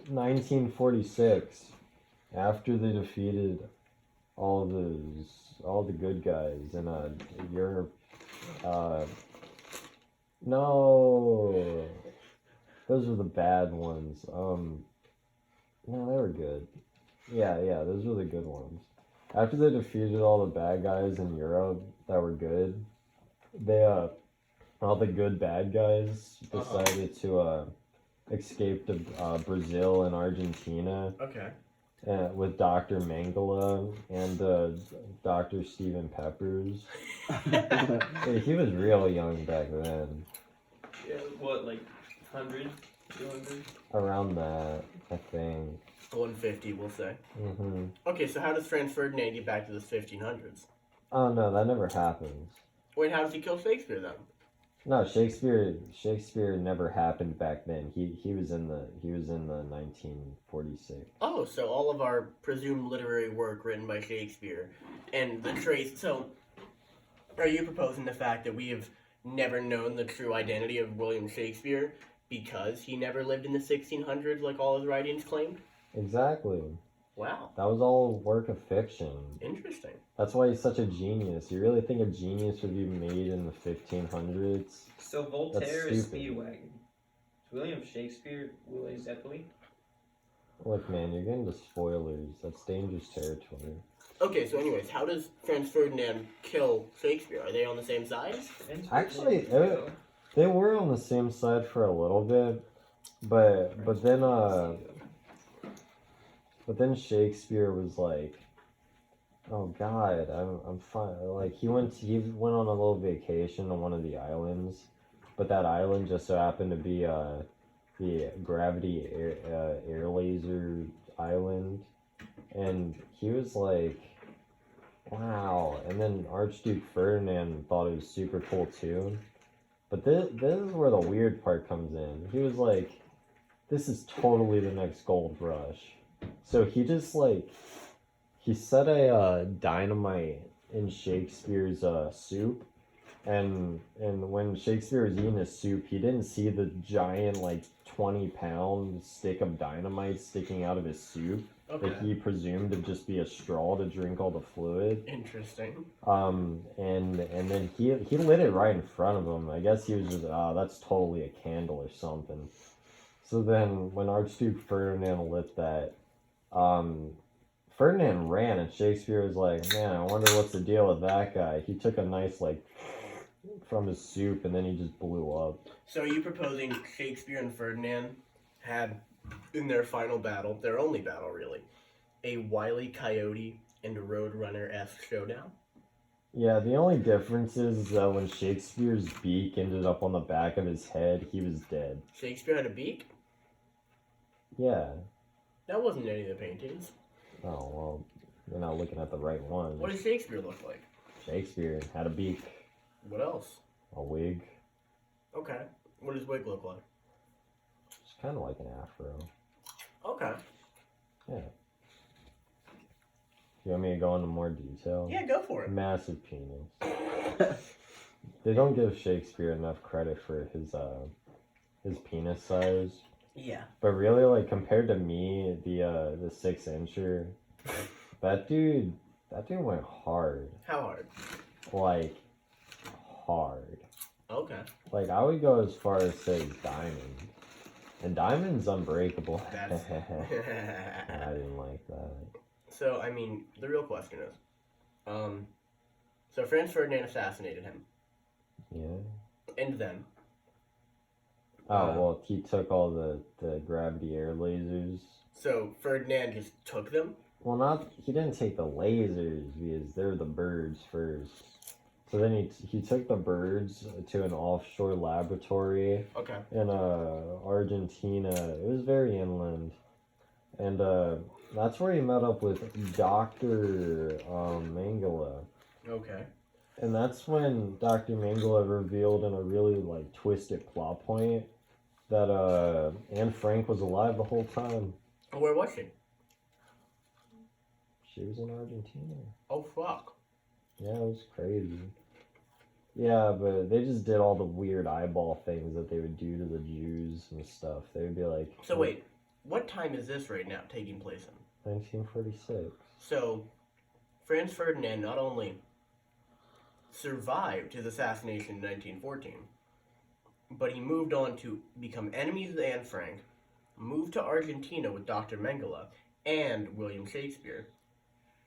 1946, after they defeated all the good guys in Europe. No, those were the bad ones. No, they were good. Yeah, those were the good ones. After they defeated all the bad guys in Europe that were good, they all the good bad guys decided to escape to Brazil and Argentina Okay. with Dr. Mengele and Dr. Stephen Peppers. Hey, he was real young back then. Yeah, what, like 100, 200? Around that, I think. 150, we'll say. Hmm. Okay, so how does Franz Ferdinand get back to the 1500s? Oh no, that never happens. Wait, how does he kill Shakespeare then? No, Shakespeare never happened back then. He was in the 1946. Oh, so all of our presumed literary work written by Shakespeare and the trace. So, are you proposing the fact that we have never known the true identity of William Shakespeare because he never lived in the 1600s like all his writings claimed? Exactly. Wow, That was all work of fiction. interesting. That's why he's such a genius. You really think a genius would be made in the 1500s? So Voltaire is stupid. Speedwagon. William Shakespeare, Willie Zeppeli. Look, man, you're getting to spoilers. That's dangerous territory. Okay, so anyways, how does Franz Ferdinand kill Shakespeare? Are they on the same side? Actually, they were on the same side for a little bit, but then Shakespeare was like, "Oh God, I'm fine." Like he went on a little vacation on one of the islands, but that island just so happened to be the gravity air laser island, and he was like, "Wow!" And then Archduke Ferdinand thought it was super cool too. But this is where the weird part comes in. He was like, "This is totally the next gold rush." So he just like he set a dynamite in Shakespeare's soup, and when Shakespeare was eating his soup, he didn't see the giant like 20-pound stick of dynamite sticking out of his soup Okay. that he presumed to just be a straw to drink all the fluid. Interesting. And then he lit it right in front of him. I guess he was just that's totally a candle or something. So then when Archduke Ferdinand lit that, Ferdinand ran and Shakespeare was like, man, I wonder what's the deal with that guy. He took a nice like from his soup and then he just blew up. So are you proposing Shakespeare and Ferdinand had in their final battle, their only battle really, a Wile E. Coyote and a Roadrunner-esque showdown? Yeah, the only difference is that when Shakespeare's beak ended up on the back of his head, he was dead. Shakespeare had a beak? Yeah. That wasn't any of the paintings. Oh, well, you're not looking at the right one. What does Shakespeare look like? Shakespeare had a beak, What else? a wig. Okay. What does wig look like? It's kind of like an afro. Okay. Yeah. You want me to go into more detail? Yeah, go for it. Massive penis. They don't give Shakespeare enough credit for his penis size. Yeah. But really, like compared to me, the 6-incher, that dude went hard. How hard? Like hard. Okay. Like I would go as far as say Diamond. And Diamond's unbreakable. That's... I didn't like that. So, I mean, the real question is, so Franz Ferdinand assassinated him, Yeah. and then, Oh, well, he took all the gravity air lasers. so Ferdinand just took them? Well, he didn't take the lasers because they're the birds first. So then he took the birds to an offshore laboratory Okay. in Argentina. It was very inland. And that's where he met up with Dr. Mengele. Okay. And that's when Dr. Mengele revealed in a really like twisted plot point that Anne Frank was alive the whole time. Where was she? She was in Argentina. Oh, fuck. Yeah, it was crazy. Yeah, but they just did all the weird eyeball things that they would do to the Jews and stuff. They would be like... So wait, what time is this right now taking place in? 1946. So, Franz Ferdinand not only survived his assassination in 1914, but he moved on to become enemies with Anne Frank, moved to Argentina with Dr. Mengele and William Shakespeare,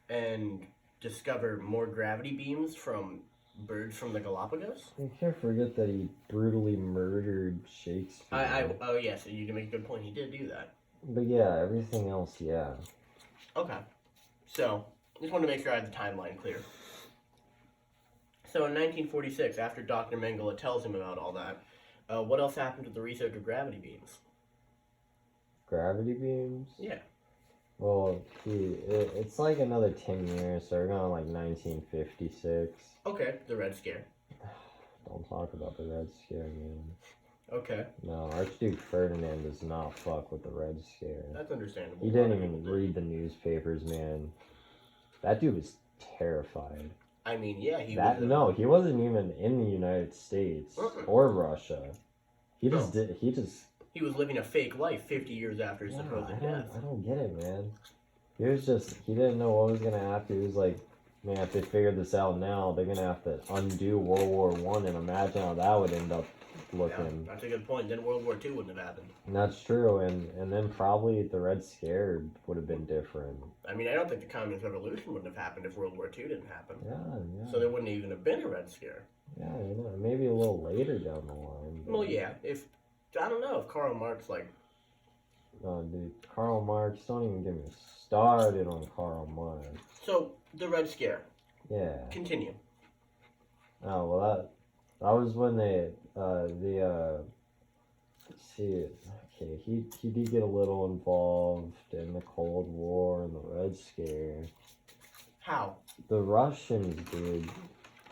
and discover more gravity beams from birds from the Galapagos? You can't forget that he brutally murdered Shakespeare. Oh yes, you can make a good point. He did do that. But yeah, everything else, yeah. Okay. So, just wanted to make sure I had the timeline clear. So in 1946, after Dr. Mengele tells him about all that, what else happened to the research of gravity beams? Gravity beams? Yeah. Well, it's like another 10 years, so we're going like 1956. Okay, the Red Scare. Don't talk about the Red Scare, man. Okay, No, Archduke Ferdinand does not fuck with the Red Scare. that's understandable. He didn't even read the newspapers, man. That dude was terrified. I mean, yeah, he No, he wasn't even in the United States or Russia. He just No. did. He was living a fake life 50 years after his supposed death. I don't get it, man. He didn't know what was gonna happen. He was like, man, if they figure this out now, they're gonna have to undo World War I, and imagine how that would end up looking. Yeah, that's a good point. Then World War II wouldn't have happened. And that's true, and then probably the Red Scare would have been different. I mean, I don't think the Communist Revolution wouldn't have happened if World War II didn't happen. Yeah. So there wouldn't even have been a Red Scare. Yeah, maybe a little later down the line. Well, yeah, I don't know if Karl Marx, like, Oh, dude, Karl Marx, don't even get me started on Karl Marx. so, the Red Scare. Yeah. Continue. Oh, well, that was when let's see, okay, he did get a little involved in the Cold War and the Red Scare. How? The Russians, dude.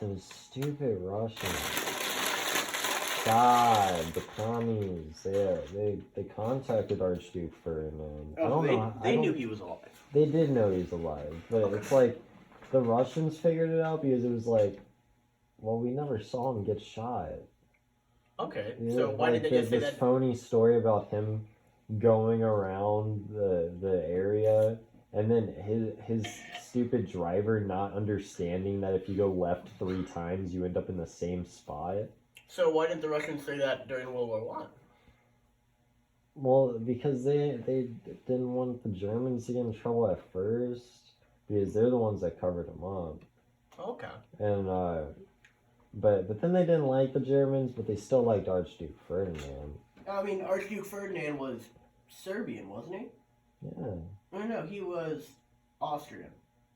Those stupid Russians. God, the commies, they contacted Archduke Ferdinand. I don't know. They knew he was alive. They did know he's alive, but Okay. it's like the Russians figured it out because it was like, well, we never saw him get shot. Okay, Yeah, so why like did they just say this that? phony story about him going around the area, and then his stupid driver not understanding that if you go left 3 times, you end up in the same spot. So why didn't the Russians say that during World War One? Well, because they didn't want the Germans to get in trouble at first, because they're the ones that covered him up. Okay. And but then they didn't like the Germans, but they still liked Archduke Ferdinand. I mean, Archduke Ferdinand was Serbian, wasn't he? Yeah. No, he was Austrian.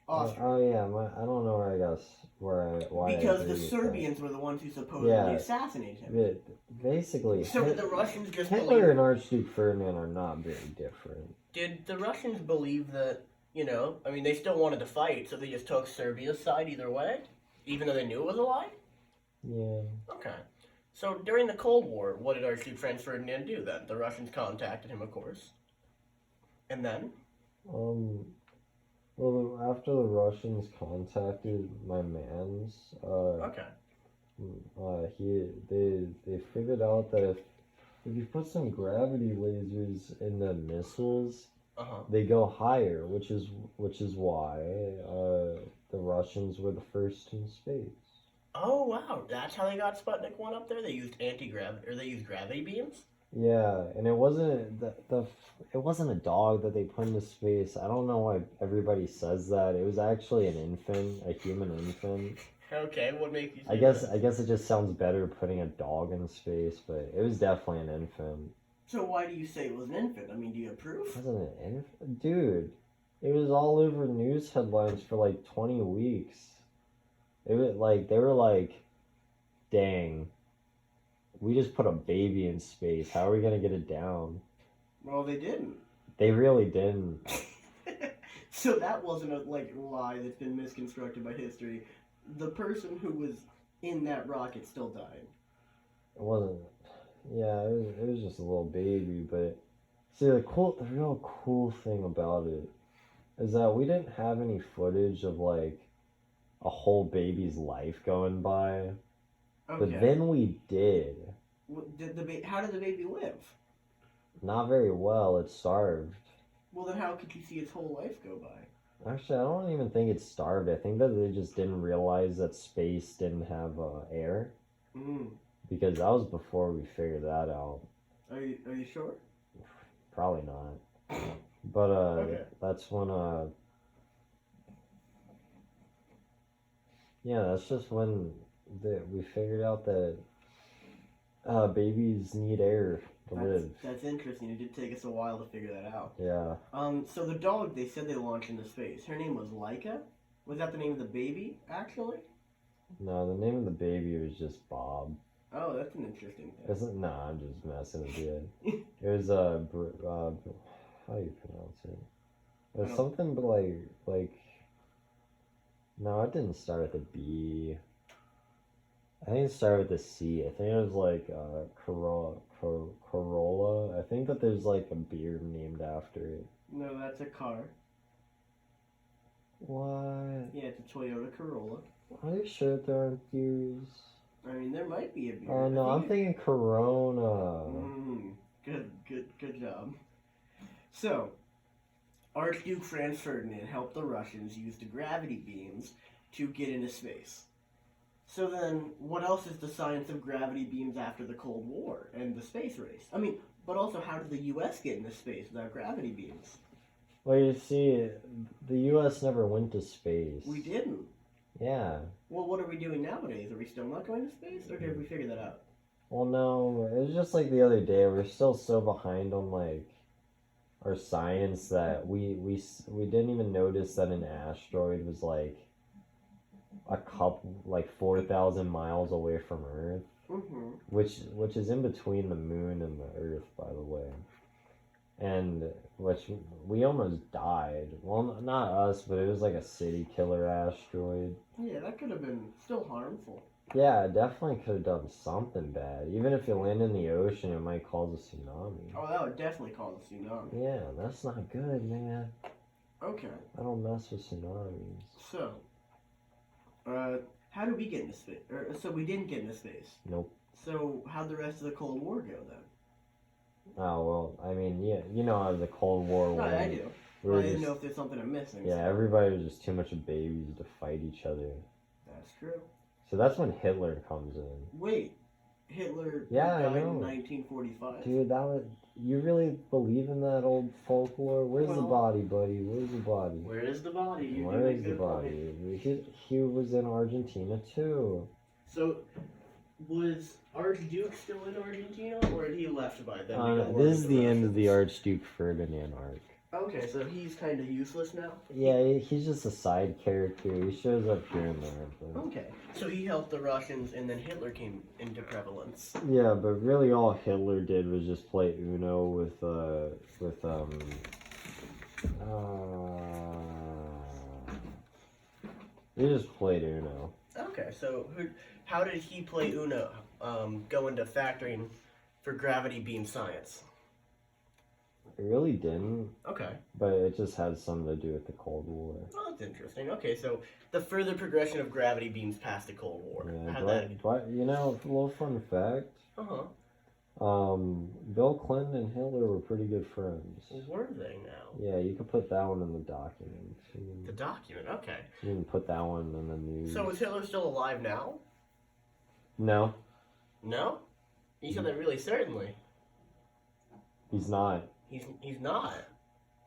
Oh yeah, I don't know where I guess why. Because I the agree with Serbians were the ones who supposedly Yeah. assassinated him. that. Basically, So did the Russians just Hitler believe? and Archduke Ferdinand are not very different. Did the Russians believe that? I mean, they still wanted to fight, so they just took Serbia's side either way, even though they knew it was a lie. Yeah. Okay. So during the Cold War, what did Archduke Franz Ferdinand do then? The Russians contacted him, of course. And then? Well, after the Russians contacted my man's, Okay. they figured out that if you put some gravity lasers in the missiles, Uh-huh. they go higher, which is why the Russians were the first in space. Oh, wow. That's how they got Sputnik 1 up there? They used anti-gravity, or they used gravity beams? Yeah, and it wasn't it wasn't a dog that they put into space. I don't know why everybody says that. It was actually an infant, a human infant. Okay, what makes you say I guess that? it just sounds better putting a dog in space, but it was definitely an infant. So why do you say it was an infant? I mean, do you have It proof? wasn't an infant, dude. It was all over news headlines for like 20 weeks. It was like they were like, "Dang, we just put a baby in space. How are we gonna get it down?" Well, they didn't. They really didn't. So that wasn't a lie that's been misconstructed by history. The person who was in that rocket still died. It wasn't. Yeah, it was just a little baby, but see the real cool thing about it is that we didn't have any footage of like a whole baby's life going by, Okay. but then we did. How did the baby live? Not very well. It starved. Well, then how could you see its whole life go by? Actually, I don't even think it starved. I think that they just didn't realize that space didn't have air, because that was before we figured that out. Are you sure? Probably not. But Okay. that's when yeah, that's just when we figured out that babies need air to live. That's interesting. It did take us a while to figure that out. Yeah. So the dog they said they launched into space. Her name was Laika. Was that the name of the baby, actually? No, the name of the baby was just Bob. Oh, that's an interesting thing. Isn't? Nah, I'm just messing with you. It was how do you pronounce it? It was something but like. No, it didn't start with a B. I think it started with a C. I think it was like Corolla. I think that there's like a beer named after it. No, that's a car. What? Yeah, it's a Toyota Corolla. Are you sure there aren't beers? I mean, there might be a beer. Oh no, I'm thinking Corona. Good job. So, Archduke Franz Ferdinand helped the Russians use the gravity beams to get into space. So then, what else is the science of gravity beams after the Cold War and the space race? I mean, but also, how did the U.S. get into space without gravity beams? Well, you see, the U.S. never went to space. We didn't. Yeah. Well, what are we doing nowadays? Are we still not going to space, or did we figure that out? Well, no, it was just like the other day. We're still so behind on like our science that we didn't even notice that an asteroid was like a couple, like 4,000 miles away from Earth, which is in between the moon and the Earth, by the way. And which we almost died. Well, not us, but it was like a city killer asteroid. Yeah, that could have been still harmful. Yeah, it definitely could have done something bad. Even if it landed in the ocean, it might cause a tsunami. Oh, that would definitely cause a tsunami. Yeah, that's not good, man. Okay. I don't mess with tsunamis. So, How did we get into space? So we didn't get into space. Nope. So how'd the rest of the Cold War go then? Oh well, I mean, yeah, you know how the Cold War No, went. I do. We Well, were I didn't just- know if there's something I'm missing. Yeah, so- everybody was just too much of babies to fight each other. That's true. So that's when Hitler comes in. Wait, Hitler Yeah, I died know. in 1945? Dude, that was. You really believe in that old folklore? Where's the Well- body, buddy? Where's the body? Where is the body? You Where do make is a the good point. body? He was in Argentina too. So, was Archduke still in Argentina, or had he left by then? This is the end of the Archduke Ferdinand arc. Okay, so he's kind of useless now? Yeah, he's just a side character. He shows up here and there. But... Okay, so he helped the Russians, and then Hitler came into prevalence. Yeah, but really all Hitler did was just play Uno with he just played Uno. Okay, so how did he play Uno, go into factoring for gravity beam science? It really didn't, Okay. but it just had something to do with the Cold War. Well, that's interesting. Okay, so the further progression of gravity beams past the Cold War. Yeah, How'd that... but you know, a little fun fact. Uh-huh. Bill Clinton and Hitler were pretty good friends. Were they now? Yeah, you could put that one in the document. The document, okay. You can put that one in the news. So is Hitler still alive now? No, No? You said that really certainly. he's not. He's not.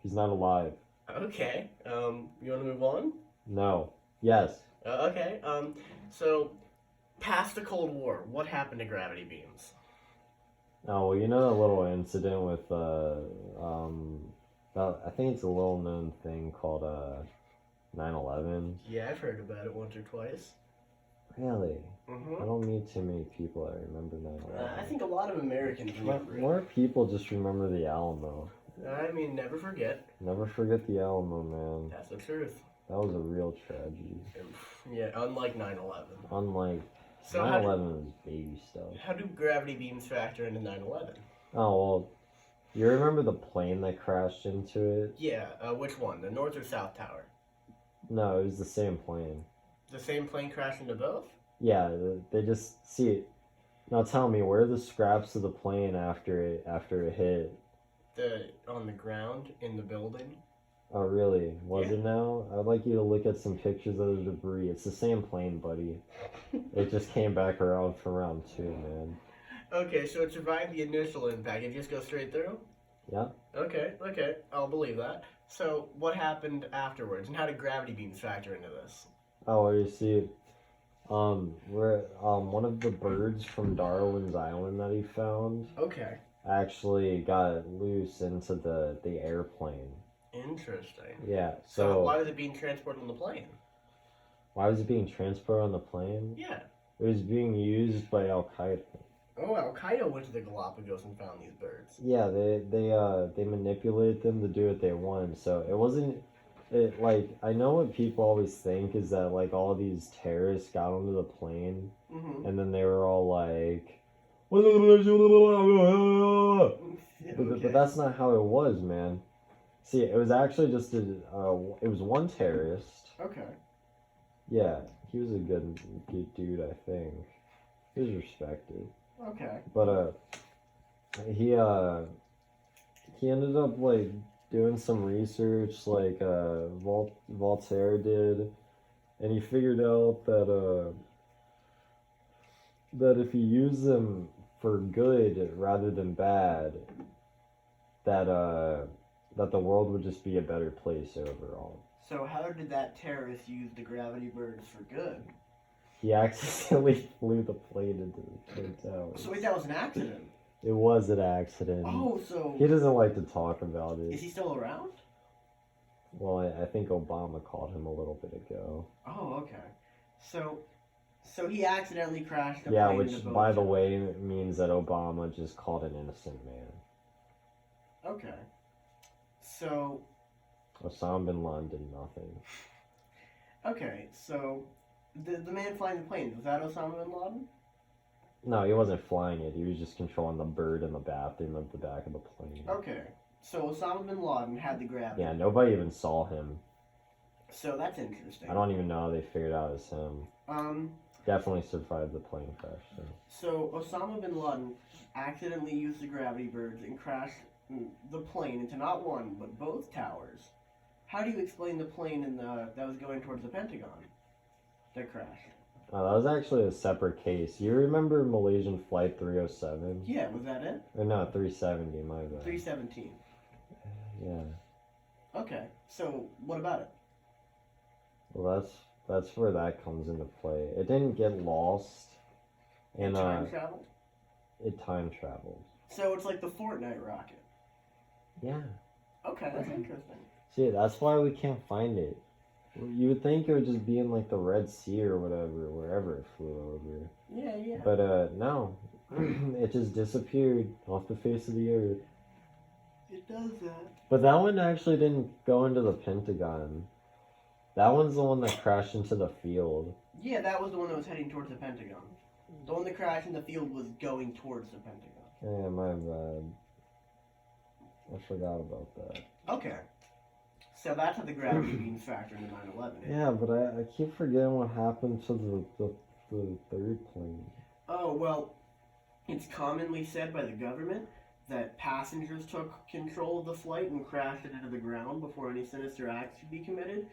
He's not alive. Okay. You want to move on? No. Yes. Okay. So past the Cold War, what happened to gravity beams? Oh, well, you know that little incident with, I think it's a little known thing called, 9/11. Yeah, I've heard about it once or twice. Really? Mm-hmm. I don't meet too many people that remember 9/11. I think a lot of Americans remember it. More people just remember the Alamo. I mean, never forget. Never forget the Alamo, man. That's the truth. That was a real tragedy. Yeah, unlike 9/11. Unlike So 9/11 was baby stuff. how do gravity beams factor into 9/11? Oh, well, you remember the plane that crashed into it? Yeah, which one? The North or South Tower? No, it was the same plane. The same plane crashed into both? Yeah, they just see it. Now tell me, where are the scraps of the plane after it hit? On the ground in the building? Oh, really? Was Yeah. it now? I'd like you to look at some pictures of the debris. It's the same plane, buddy. It just came back around for round 2, man. Okay, so it survived the initial impact. It just goes straight through? Yeah. Okay, I'll believe that. So, what happened afterwards, and how did gravity beams factor into this? Oh, well, you see, one of the birds from Darwin's Island that he found Okay, actually got loose into the airplane. interesting. Yeah. So, So why was it being transported on the plane? why was it being transported on the plane? Yeah. It was being used by Al Qaeda. Oh, Al Qaeda went to the Galapagos and found these birds. Yeah, they manipulated them to do what they wanted. So it wasn't. It like I know what people always think is that like all these terrorists got onto the plane Mm-hmm. and then they were all like, but that's not how it was, man. See, it was actually just it was one terrorist. Okay. Yeah, he was a good dude, I think. He was respected. Okay. But he ended up like doing some research like Voltaire did, and he figured out that if you use them for good rather than bad, that the world would just be a better place overall. So how did that terrorist use the gravity birds for good? He accidentally flew the plane into the Twin Towers. So wait, that was an accident? It was an accident. Oh, so... He doesn't like to talk about it. Is he still around? Well, I think Obama caught him a little bit ago. Oh, okay. So he accidentally crashed a Yeah, plane which, into by the Boca. way, means that Obama just caught an innocent man. Okay. So... Osama bin Laden did nothing. Okay, so... The man flying the plane, was that Osama bin Laden? No, he wasn't flying it. He was just controlling the bird in the bathroom at the back of the plane. Okay. So Osama bin Laden had the gravity. Yeah, nobody even saw him. So that's interesting. I don't even know how they figured out it's him. Definitely survived the plane crash. So Osama bin Laden accidentally used the gravity birds and crashed the plane into not one but both towers. How do you explain the plane that was going towards the Pentagon that crashed? Oh, that was actually a separate case. You remember Malaysian Flight 307? Yeah, was that it? Or no, 370, my bad. 317. Yeah. Okay, so what about it? Well, that's where that comes into play. It didn't get lost. And Time travel? it time traveled. So it's like the Fortnite rocket. Yeah. Okay, that's interesting. See, that's why we can't find it. You would think it would just be in like the Red Sea or whatever, wherever it flew over. Yeah. But no. It just disappeared off the face of the earth. It does that. But that one actually didn't go into the Pentagon. That one's the one that crashed into the field. Yeah, that was the one that was heading towards the Pentagon. The one that crashed in the field was going towards the Pentagon. Yeah, my bad. I forgot about that. Okay. So that's how the gravity beams factor into 9/11. Yeah, but I keep forgetting what happened to the third plane. Oh, well, it's commonly said by the government that passengers took control of the flight and crashed it into the ground before any sinister acts could be committed.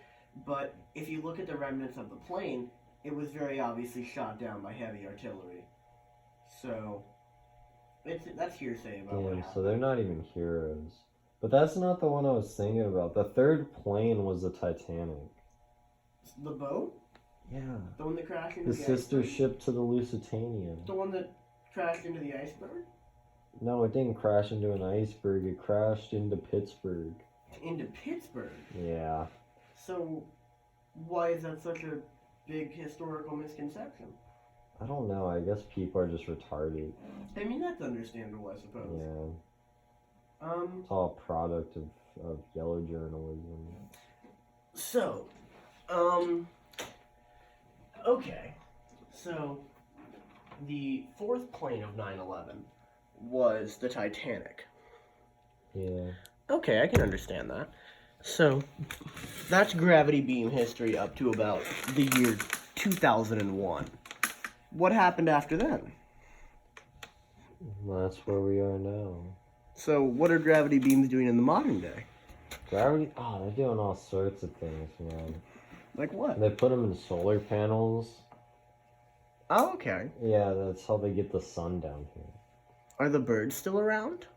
But if you look at the remnants of the plane, it was very obviously shot down by heavy artillery. So, that's hearsay about what Damn, happened. so they're not even heroes. But that's not the one I was thinking about. The third plane was the Titanic. The boat? Yeah. The one that crashed into The the sister iceberg? ship to the Lusitania. The one that crashed into the iceberg? No, it didn't crash into an iceberg. It crashed into Pittsburgh. Into Pittsburgh? Yeah. So, why is that such a big historical misconception? I don't know. I guess people are just retarded. I mean, that's understandable, I suppose. Yeah. It's all a product of yellow journalism. So, okay. So, the fourth plane of 9/11 was the Titanic. Yeah. Okay, I can understand that. So, that's gravity beam history up to about the year 2001. What happened after then? Well, that's where we are now. So, what are gravity beams doing in the modern day? Gravity? Oh, they're doing all sorts of things, man. Like what? They put them in solar panels. Oh, okay. Yeah, that's how they get the sun down here. Are the birds still around?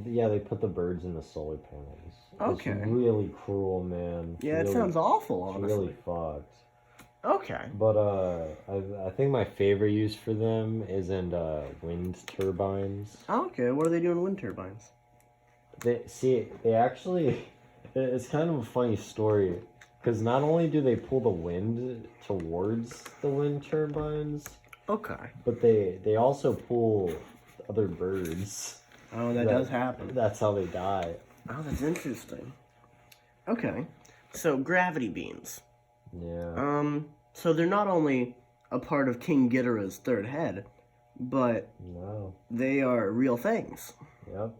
Yeah, they put the birds in the solar panels. Okay. It's really cruel, man. Yeah, really, it sounds awful, it's honestly. really fucked. Okay. But I think my favorite use for them is in wind turbines. Okay, what are they doing with wind turbines? They actually, it's kind of a funny story, because not only do they pull the wind towards the wind turbines, Okay. but they also pull other birds. Oh, that does happen. That's how they die. Oh, that's interesting. Okay. So, gravity beams. Yeah. So they're not only a part of King Ghidorah's third head, but No. they are real things. Yep.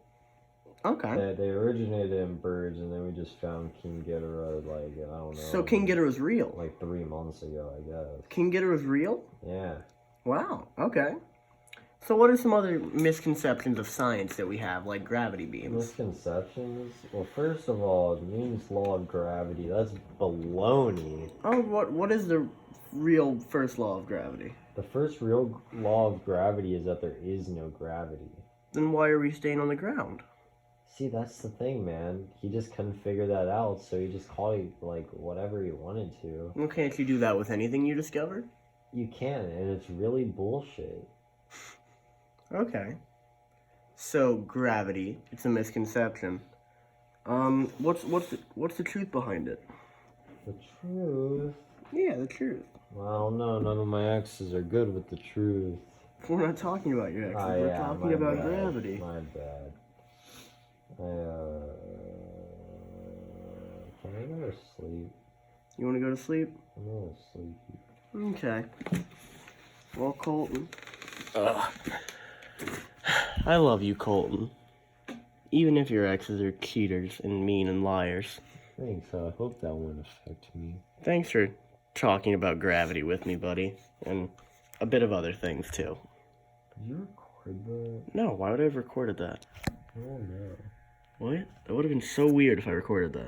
Okay. They originated in birds, and then we just found King Ghidorah, like, I don't know. So King Ghidorah's real. Like 3 months ago, I guess. King Ghidorah's real? Yeah. Wow. Okay. So what are some other misconceptions of science that we have, like gravity beams? Misconceptions? Well, first of all, Newton's law of gravity, that's baloney. Oh, what is the real first law of gravity? The first real law of gravity is that there is no gravity. Then why are we staying on the ground? See, that's the thing, man. He just couldn't figure that out, so he just called it, like, whatever he wanted to. Well, can't you do that with anything you discovered? You can, and it's really bullshit. Okay. So gravity, it's a misconception. What's the truth behind it? The truth? Yeah, the truth. Well, I don't know. None of my exes are good with the truth. We're not talking about your exes. We're talking my about bad. gravity. My bad. Can I go to sleep? You want to go to sleep? I'm gonna sleep. Okay. Well, Colton. I love you, Colton. Even if your exes are cheaters and mean and liars. Thanks. I hope that won't affect me. Thanks for talking about gravity with me, buddy, and a bit of other things too. Did you record that? No, why would I have recorded that? Oh no. What? That would have been so weird if I recorded that.